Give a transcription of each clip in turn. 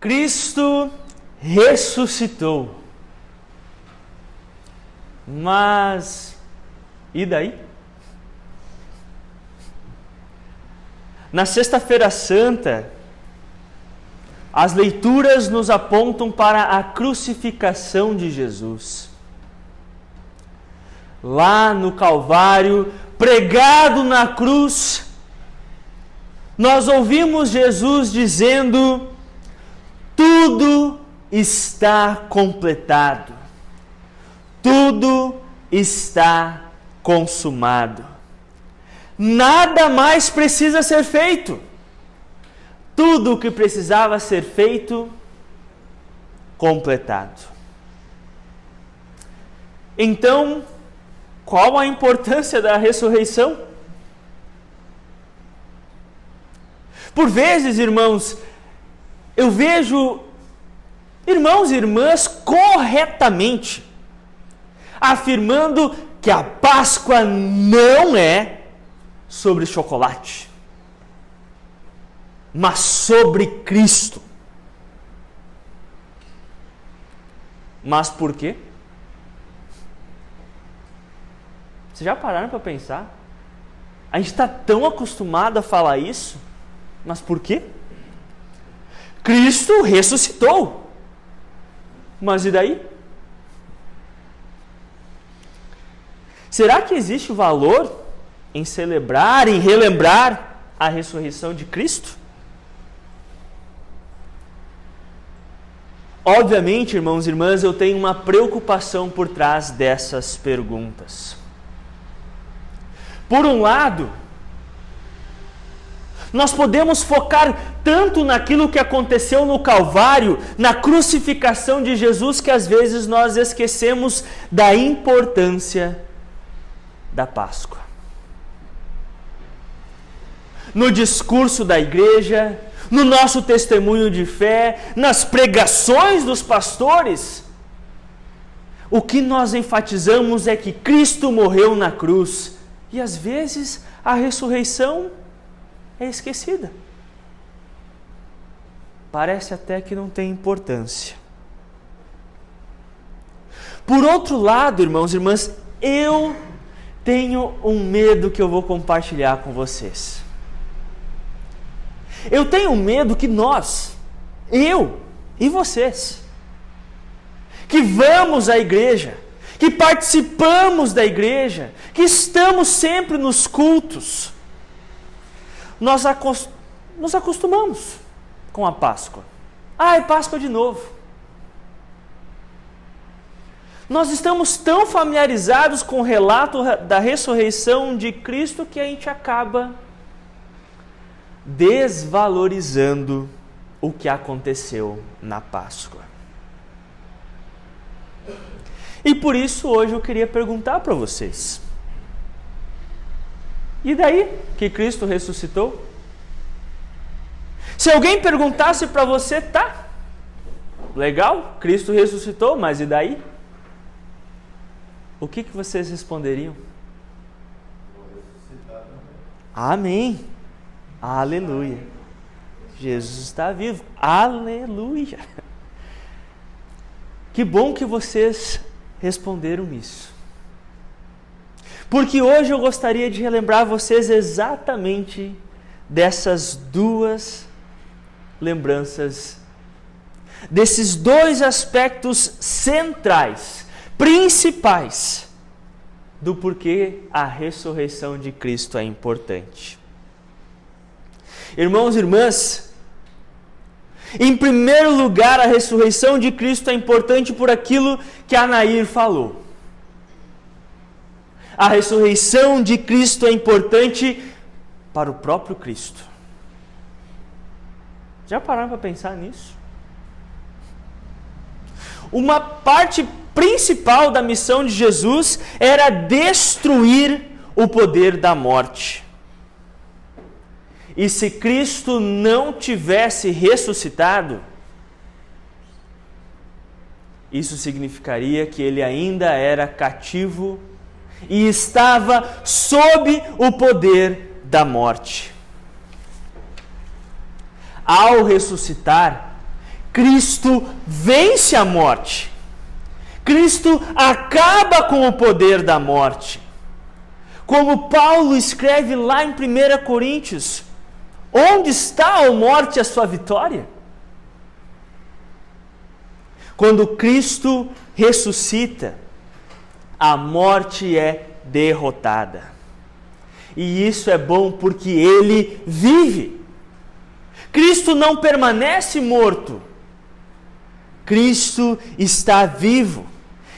Cristo ressuscitou. Mas e daí? Na Sexta-feira Santa, as leituras nos apontam para a crucificação de Jesus. Lá no Calvário, pregado na cruz, nós ouvimos Jesus dizendo: tudo está completado, tudo está consumado. Nada mais precisa ser feito. Tudo o que precisava ser feito, completado. Então, qual a importância da ressurreição? Por vezes, irmãos, eu vejo irmãos e irmãs corretamente afirmando que a Páscoa não é sobre chocolate, mas sobre Cristo. Mas por quê? Vocês já pararam para pensar? A gente está tão acostumado a falar isso, mas por quê? Cristo ressuscitou. Mas e daí? Será que existe valor em celebrar, em relembrar a ressurreição de Cristo? Obviamente, irmãos e irmãs, eu tenho uma preocupação por trás dessas perguntas. Por um lado, nós podemos focar tanto naquilo que aconteceu no Calvário, na crucificação de Jesus, que às vezes nós esquecemos da importância da Páscoa. No discurso da igreja, no nosso testemunho de fé, nas pregações dos pastores, o que nós enfatizamos é que Cristo morreu na cruz e às vezes a ressurreição é esquecida. Parece até que não tem importância. Por outro lado, irmãos e irmãs, eu tenho um medo que eu vou compartilhar com vocês. Eu tenho medo que nós, eu e vocês, que vamos à igreja, que participamos da igreja, que estamos sempre nos cultos, nós nos acostumamos com a Páscoa. É Páscoa de novo. Nós estamos tão familiarizados com o relato da ressurreição de Cristo que a gente acaba desvalorizando o que aconteceu na Páscoa. E por isso hoje eu queria perguntar para vocês: e daí que Cristo ressuscitou? Se alguém perguntasse para você, tá, legal, Cristo ressuscitou, mas e daí? O que vocês responderiam? Amém. Aleluia. Jesus está vivo. Aleluia. Que bom que vocês responderam isso. Porque hoje eu gostaria de relembrar vocês exatamente dessas duas lembranças, desses dois aspectos centrais, principais, do porquê a ressurreição de Cristo é importante. Irmãos e irmãs, em primeiro lugar, a ressurreição de Cristo é importante por aquilo que a Nair falou. A ressurreição de Cristo é importante para o próprio Cristo. Já pararam para pensar nisso? Uma parte principal da missão de Jesus era destruir o poder da morte. E se Cristo não tivesse ressuscitado, isso significaria que ele ainda era cativo e estava sob o poder da morte. Ao ressuscitar, Cristo vence a morte. Cristo acaba com o poder da morte. Como Paulo escreve lá em 1 Coríntios, onde está, ó morte, a sua vitória? Quando Cristo ressuscita, a morte é derrotada. E isso é bom porque Ele vive. Cristo não permanece morto. Cristo está vivo.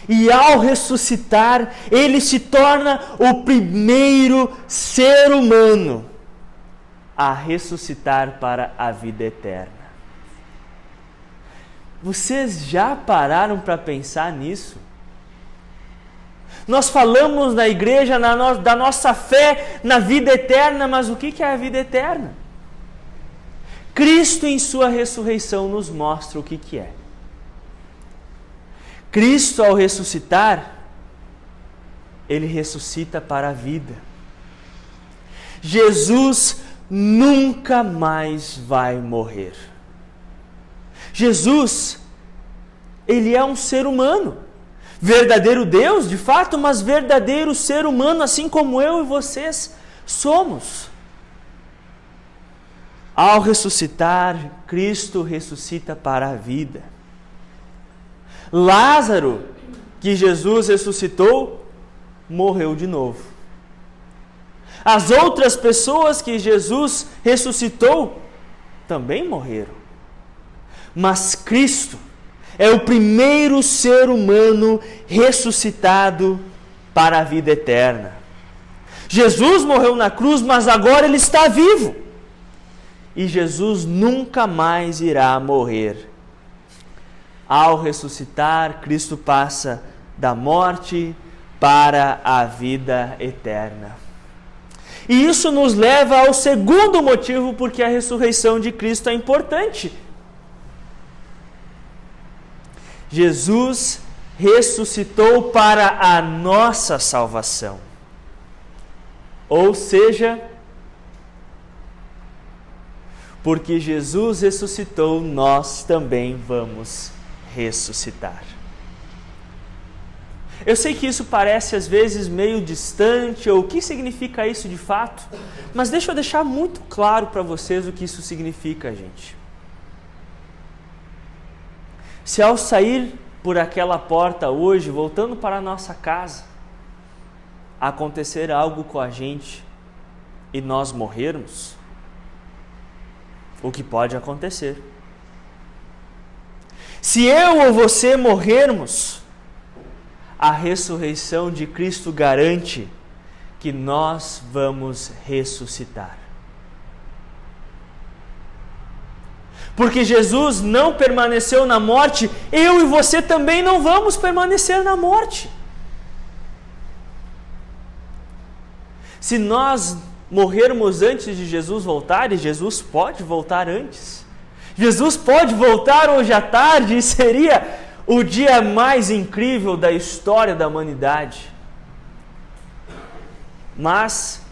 E ao ressuscitar, Ele se torna o primeiro ser humano a ressuscitar para a vida eterna. Vocês já pararam para pensar nisso? Nós falamos na igreja da nossa fé na vida eterna, mas o que é a vida eterna? Cristo em sua ressurreição nos mostra o que é. Cristo, ao ressuscitar, Ele ressuscita para a vida. Jesus nunca mais vai morrer. Jesus, Ele é um ser humano. Verdadeiro Deus, de fato, mas verdadeiro ser humano, assim como eu e vocês somos. Ao ressuscitar, Cristo ressuscita para a vida. Lázaro, que Jesus ressuscitou, morreu de novo. As outras pessoas que Jesus ressuscitou também morreram. Mas Cristo é o primeiro ser humano ressuscitado para a vida eterna. Jesus morreu na cruz, mas agora Ele está vivo. E Jesus nunca mais irá morrer. Ao ressuscitar, Cristo passa da morte para a vida eterna. E isso nos leva ao segundo motivo porque a ressurreição de Cristo é importante. Jesus ressuscitou para a nossa salvação. Ou seja, porque Jesus ressuscitou, nós também vamos ressuscitar. Eu sei que isso parece às vezes meio distante, ou o que significa isso de fato, mas deixa eu deixar muito claro para vocês o que isso significa, gente. Se ao sair por aquela porta hoje, voltando para a nossa casa, acontecer algo com a gente e nós morrermos, o que pode acontecer? Se eu ou você morrermos, a ressurreição de Cristo garante que nós vamos ressuscitar. Porque Jesus não permaneceu na morte, eu e você também não vamos permanecer na morte. Se nós morrermos antes de Jesus voltar, e Jesus pode voltar antes, Jesus pode voltar hoje à tarde e seria o dia mais incrível da história da humanidade. Mas,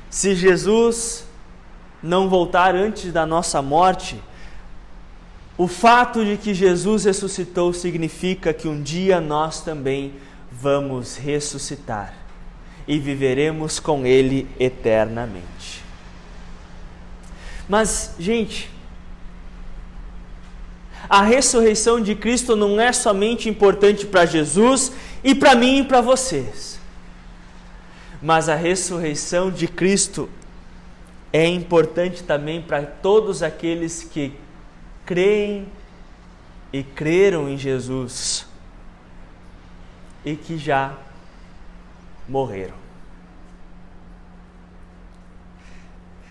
se Jesus não voltar antes da nossa morte, o fato de que Jesus ressuscitou significa que um dia nós também vamos ressuscitar e viveremos com Ele eternamente. Mas, gente, a ressurreição de Cristo não é somente importante para Jesus e para mim e para vocês. Mas a ressurreição de Cristo é importante também para todos aqueles que creem e creram em Jesus e que já morreram.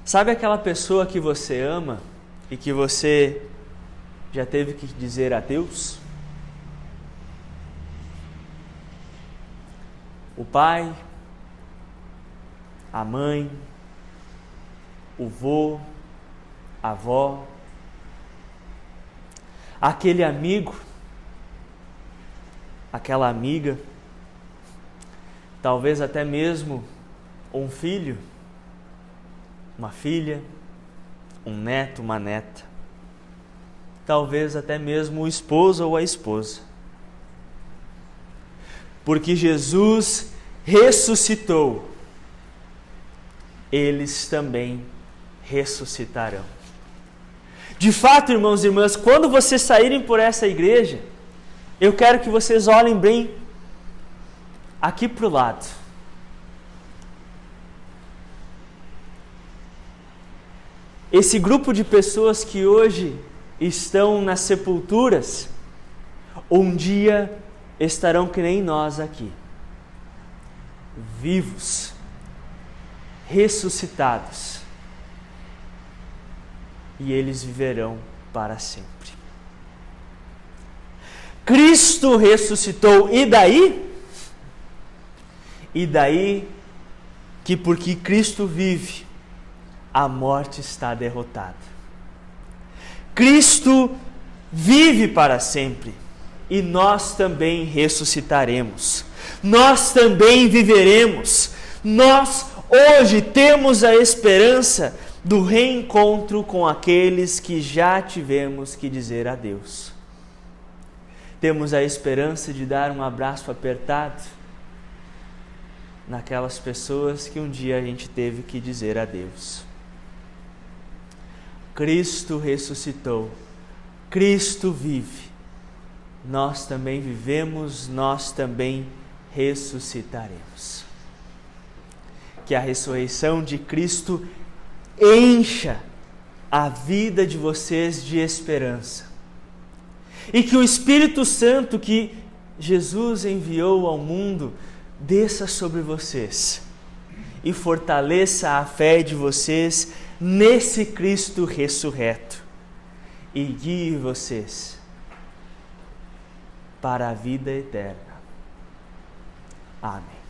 Sabe aquela pessoa que você ama e que você já teve que dizer adeus? O pai, a mãe, o vô, a avó, aquele amigo, aquela amiga, talvez até mesmo um filho, uma filha, um neto, uma neta. talvez até mesmo o esposo ou a esposa. Porque Jesus ressuscitou, eles também ressuscitarão. De fato, irmãos e irmãs, quando vocês saírem por essa igreja, eu quero que vocês olhem bem aqui para o lado. Esse grupo de pessoas que hoje estão nas sepulturas, um dia estarão que nem nós aqui, vivos, ressuscitados, e eles viverão para sempre. Cristo ressuscitou, e daí? E daí que porque Cristo vive, a morte está derrotada. Cristo vive para sempre, e nós também ressuscitaremos. Nós também viveremos. Nós hoje temos a esperança do reencontro com aqueles que já tivemos que dizer adeus. Temos a esperança de dar um abraço apertado naquelas pessoas que um dia a gente teve que dizer adeus. Cristo ressuscitou, Cristo vive, nós também vivemos, nós também ressuscitaremos. Que a ressurreição de Cristo encha a vida de vocês de esperança. E que o Espírito Santo que Jesus enviou ao mundo desça sobre vocês e fortaleça a fé de vocês nesse Cristo ressurreto e guie vocês para a vida eterna. Amém.